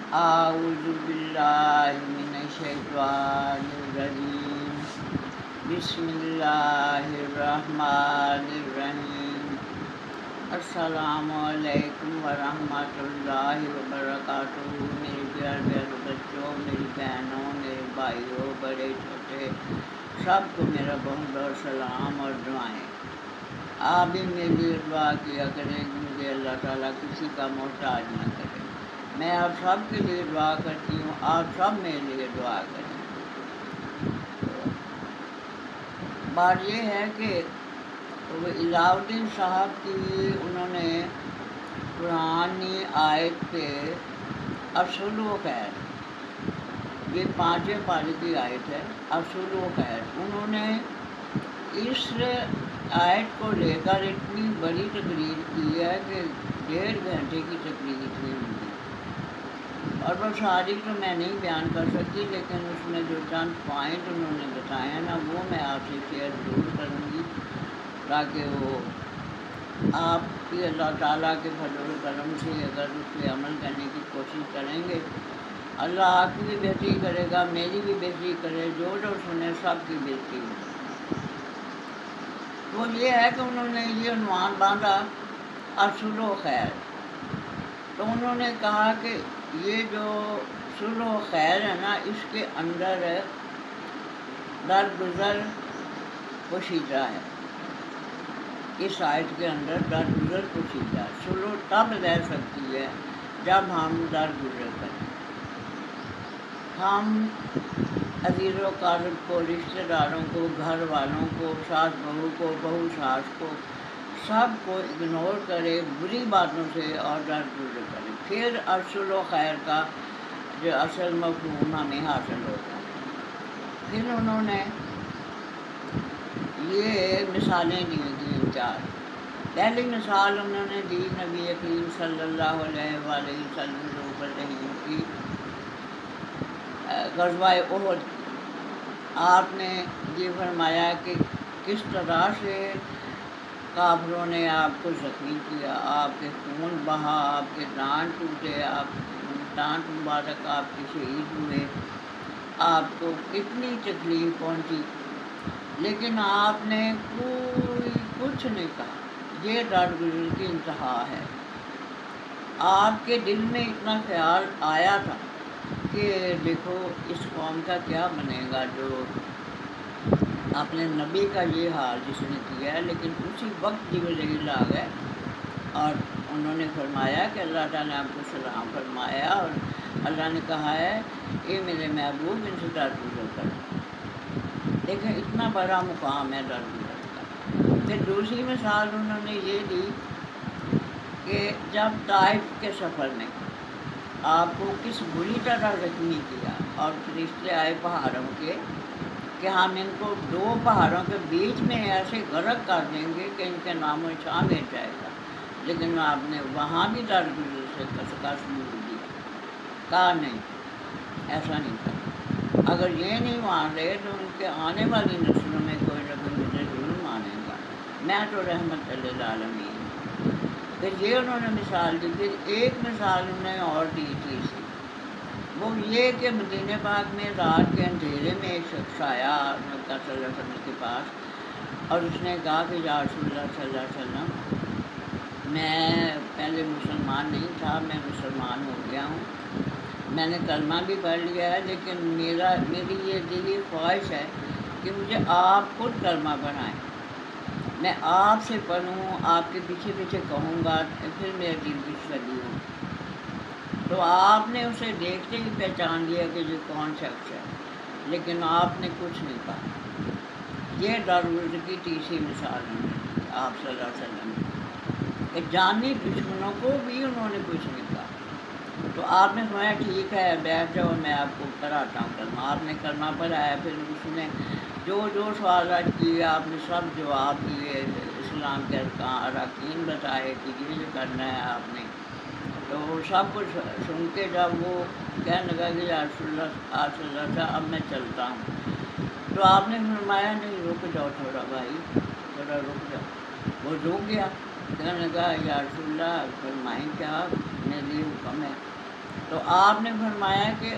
أعوذ بالله من الشيطان الرجيم. بسم الله الرحمن الرحیم. السلام علیکم ورحمۃ اللہ وبرکاتہ. میرے پیارے پیارے بچوں، میری بہنوں، میرے بھائیوں، بڑے چھوٹے، سب کو میرا بہت بہت سلام اور دعائیں. آپ بھی میرے لیے دعا کیا کریں کہ مجھے اللہ تعالیٰ کسی کا محتاج نہ کرے. میں آپ سب کے لیے دعا کرتی ہوں، آپ سب میرے لیے دعا کریں. بات یہ ہے کہ علاء الدین صاحب کی انہوں نے قرآنی آیت پہ اصول و خیر، یہ 5ویں پارے کی آیت ہے، اصول و خیر، انہوں نے اس آیت کو لے کر اتنی بڑی تقریر کی ہے کہ 1.5 گھنٹے کی تقریر تھی ان کی، اور وہ ساری تو میں نہیں بیان کر سکتی، لیکن اس میں جو چند پوائنٹ انہوں نے بتائے ہیں نا، وہ میں آپ سے شیئر ضرور کروں گی، تاکہ وہ آپ بھی اللہ تعالیٰ کے فضل و کرم سے اگر اس پہ عمل کرنے کی کوشش کریں گے، اللہ آپ کی بھی بہتری کرے گا، میری بھی بہتری کرے، جو سنے سب کی بہتری ہو. تو یہ ہے کہ انہوں نے یہ عنوان باندھا اصول و خیر. تو انہوں نے کہا کہ یہ جو صلح و خیر ہے نا، اس کے اندر درگزر پوشیدہ ہے. اس آیت کے اندر درگزر پوشیدہ ہے. صلح تب رہ سکتی ہے جب ہم درگزر کریں. ہم عزیز و اقارب کو، رشتہ داروں کو، گھر والوں کو، ساس بہو کو، بہو ساس کو، سب کو اگنور کرے بری باتوں سے اور درگزر کرے، پھر صلح و خیر کا جو اصل مفہوم ہمیں حاصل ہوگا. پھر انہوں نے یہ مثالیں دی 3-4. پہلی مثال انہوں نے دی نبی کریم صلی اللہ علیہ وآلہ وسلم کی غزوہ احد. آپ نے یہ فرمایا کہ کس طرح سے کافروں نے آپ کو زخمی کیا، آپ کے خون بہا، آپ کے دانت ٹوٹے، دانت مبارک آپ کے شہید ہوئے، آپ کو کتنی تکلیف پہنچی، لیکن آپ نے کچھ نہیں کہا. یہ درگزر کی انتہا ہے. آپ کے دل میں اتنا خیال آیا تھا کہ دیکھو اس قوم کا کیا بنے گا جو اپنے نبی کا یہ حال جس نے کیا ہے، لیکن اسی وقت جبرائیل آ گئے اور انہوں نے فرمایا کہ اللہ تعالیٰ نے آپ کو سلام فرمایا، اور اللہ نے کہا ہے اے میرے محبوب ان سے درگزر کرو. دیکھیں اتنا بڑا مقام ہے درگزر کا. پھر دوسری مثال انہوں نے یہ دی کہ جب طائف کے سفر میں آپ کو کس بری طرح زخمی کیا اور فرشتے آئے پہاڑوں کے کہ ہم ان کو 2 پہاڑوں کے بیچ میں ایسے غرق کر دیں گے کہ ان کے نام و نشان مٹ جائے گا، لیکن آپ نے وہاں بھی درگزر سے کا ثبوت دیا. کہا نہیں، ایسا نہیں کرنا. اگر یہ نہیں مان رہے تو ان کے آنے والی نسلوں میں کوئی نہ کوئی مجھے ضرور مانے گا، میں تو رحمت للعالمین. پھر یہ انہوں نے مثال دی. پھر ایک مثال انہوں نے اور دی تیسری، وہ یہ کہ مدینہ پاک میں رات کے اندھیرے میں ایک شخص آیا مکہ صلی اللہ علیہ وسلم کے پاس، اور اس نے کہا کہ یا رسول اللہ صلی اللہ علیہ وسلم، میں پہلے مسلمان نہیں تھا، میں مسلمان ہو گیا ہوں، میں نے کلمہ بھی پڑھ لیا ہے، لیکن میری یہ دلی خواہش ہے کہ مجھے آپ خود کلمہ پڑھائیں، میں آپ سے پڑھوں، آپ کے پیچھے پیچھے کہوں گا، پھر میرے دل کی تسلی ہو. تو آپ نے اسے دیکھتے ہی پہچان لیا کہ یہ کون شخص ہے، لیکن آپ نے کچھ نہیں کہا. یہ درگزر کی تیسری مثال ہے آپ صلی اللہ علیہ وسلم کہ جانی دشمنوں کو بھی انہوں نے کچھ نہیں کہا. تو آپ نے سمجھا ٹھیک ہے بیٹھ جاؤ، میں آپ کو پڑھاتا ہوں کلمہ. آپ نے کلمہ پڑھایا. پھر اس نے جو سوالات کیے آپ نے سب جواب دیے، اسلام کے اراکین بتائے کہ یہ کرنا ہے آپ نے. تو سب کچھ سن کے جب وہ کہنے لگا کہ یا رسول اللہ آپ صلی اللہ علیہ وسلم اب میں چلتا ہوں، تو آپ نے فرمایا نہیں، رک جاؤ تھوڑا بھائی، تھوڑا رک جاؤ. وہ رک گیا. کہنے لگا یا رسول اللہ فرمائیں کیا، میرے لیے حکم ہے. تو آپ نے فرمایا کہ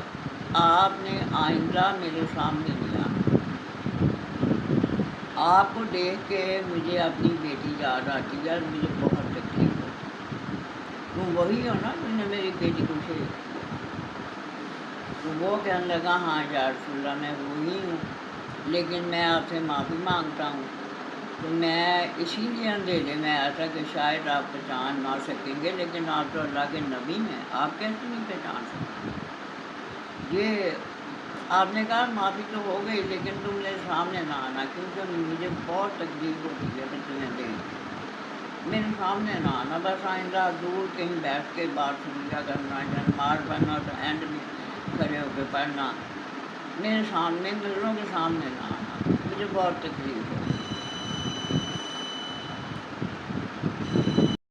آپ نے آئندہ میرے سامنے نہیں آنا۔ آپ کو دیکھ کے مجھے اپنی بیٹی یاد آتی ہے اور مجھے بہت تکلیف ہوتی ہے۔ تم وہی ہو نا جس نے میری بیٹی کو شہید کیا؟ تو وہ کہنے لگا ہاں یا رسول اللہ میں وہی ہوں، لیکن میں آپ سے معافی مانگتا ہوں۔ تو میں اسی لیے اندھیرے میں آیا تھا کہ شاید آپ پہچان نہ سکیں گے، لیکن آپ تو اللہ کے نبی ہیں، آپ کیسے نہیں پہچان سکتے؟ یہ آپ نے کہا معافی تو ہو گئی، لیکن تم میرے سامنے نہ آنا، کیونکہ مجھے بہت تکلیف ہوتی ہے کہ تمہیں دیکھ کے میرے سامنے نہ آنا، بس آئندہ دور کہیں بیٹھ کے بات سن لیا کرنا، یا نماز پڑھنا تو اینڈ میں کھڑے ہو کے پڑھنا، میرے سامنے ملوں کے سامنے نہ آنا، مجھے بہت تکلیف ہوتی ہے۔